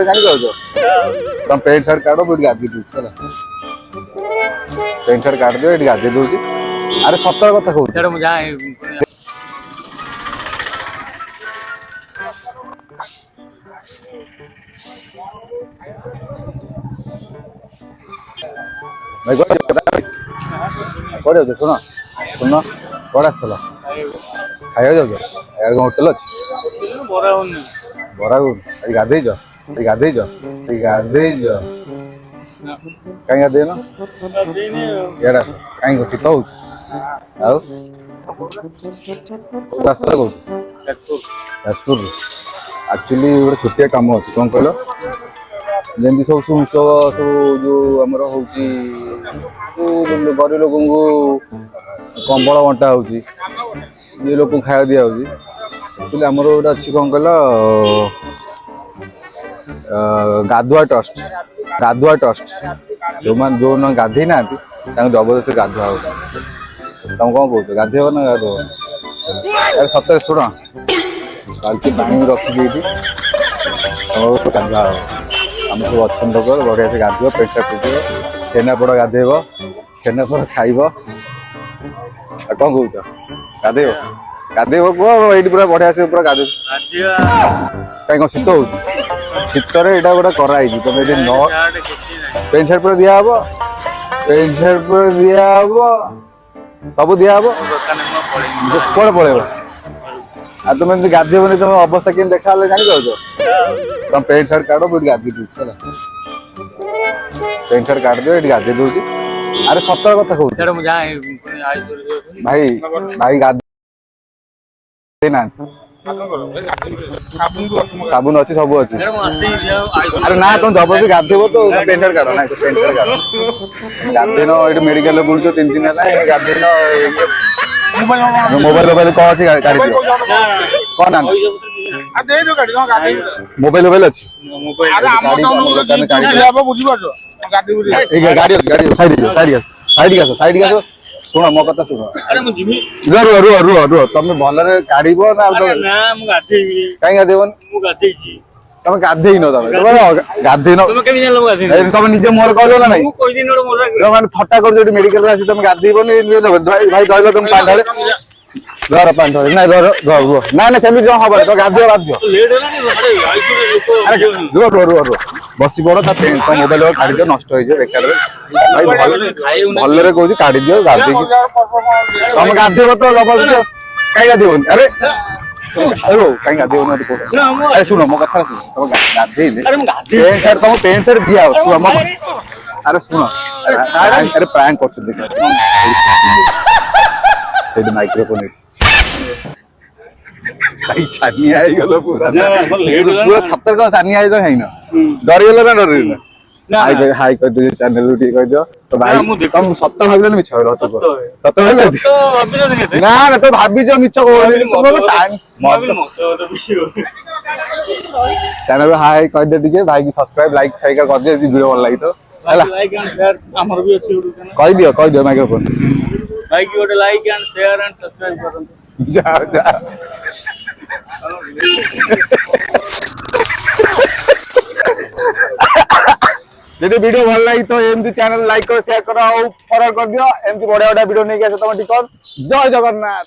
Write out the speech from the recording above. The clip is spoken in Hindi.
जानी जाओ तुम पेंट शर्ट काढो बुट गादी दू चला पेंट शर्ट काट दियो एटी गादी दूची अरे सत्तर कथा कहू छाड़ मु जाए भाई कोड़े सुन सुन कोड़ा आसला खाया जाओ यार होटल अच्छी बरा बरा गाधे गाधे गाधे कहीं गाधे यार कहीं शीत हो रास्ता कौन याजपुर एक्चुअली गोटे छोटिया कम अच्छी कौन कहल जमी सब सुंस सब जो आमर हूँ गरीब लोक कंबल बंटा हो लोक खाया दि एक्चुअली आमर गोटे अच्छी कौन कहल गाधुआ ट्रस्ट जो मैंने गाधे ना जबरदस्ती गाधुआ हो तुम कौन कह गाधे ना गाधो अरे सतरे शुण बाल्टी पानी रखी गाधा आम सब अच्छा लोक बढ़िया से गाधो पेटा पिटिब छेनापोड़ गाधेब छेनापोड़ खाइब कौन कौच गाधेब गाधेब कह ये पूरा बढ़िया से पूरा गाधे कहीं कौन शीत हो शीतर यहाँ गोटे कराई तुम ये न पेंट शर्ट पूरा दिहब पेंट शर्ट पूरा दिहब सब दिहब कौन पलैब आ तुम गाधेबनी तुम अवस्था के देखा जानी जाओ तुम पेंट शर्ट काढ़ बुट गाधी दूची चला पेंट शर्ट काट दियो ये गाधी दूची अरे सत्तर कथा कहू छाड़ मु जाए भाई भाई गाधी ना साबुन अच्छी सब अच्छी अरे ना तुम जबरदस्ती गाधेब तो पेंट शर्ट काढ़ ना पेंट शर्ट काढ़ गाधेन ये मेडिकल बुलूच 3 दिन है गाधेन मोबाइल मोबाइल कौन अच्छी गाड़ी दियो कौन आना मोबाइल मोबाइल अच्छी गाड़ी शुण मो कथा शुण रुह रुह रुह रुह तुम भल काढ़ ना कहीं गाधेबन तुम गाधे गाधे तुम निजे मोर कहल ना ना थट्टा कर मेडिकल तुम गाधेबन भाई कहल तुम पांढे घर पांढे ना रुह ना ना सेम जो हम तो गाधे बाध्य रुह रुह रुह रुह बस पड़ मोबाइल काढ़ दियो नष्ट हो बेकार भाई भल कौन काढ़ दियो गाधे तुम गाधेब तो जबरदस्ती कहीं गाधेबन अरे कहीं गाधेबन अरे शुण मो कथा शुण तुम गाधे पेंट शर्ट तुम पेंट शर्ट दिया अरे शुण अरे प्रैंक कर माइक्रोफोन छानिया पूरा पूरा सत्तर का छानिया है ना डरीगल ना डर हाई कर दियो चैनल ठीक कर दियो तो भाई तुम सत्य भाबिल मिछ हो सत्य भाबिल ना ना तो भाबी जो मिछ चैनल हाई कर दे ठीक भाई की सब्सक्राइब लाइक शेयर कर दे वीडियो भल लगी तो लाइक एंड शेयर हमर भी अछि कह दियो माइक्रोफोन भाई की गोटे like and share and subscribe करन जा जा यदि वीडियो भल लगी तो एमती चैनल लाइक करो शेयर करो और फॉरवर्ड कर दियो एमती बढ़िया बढ़िया वीडियो नहीं आसे तुम ठीक जय जगन्नाथ।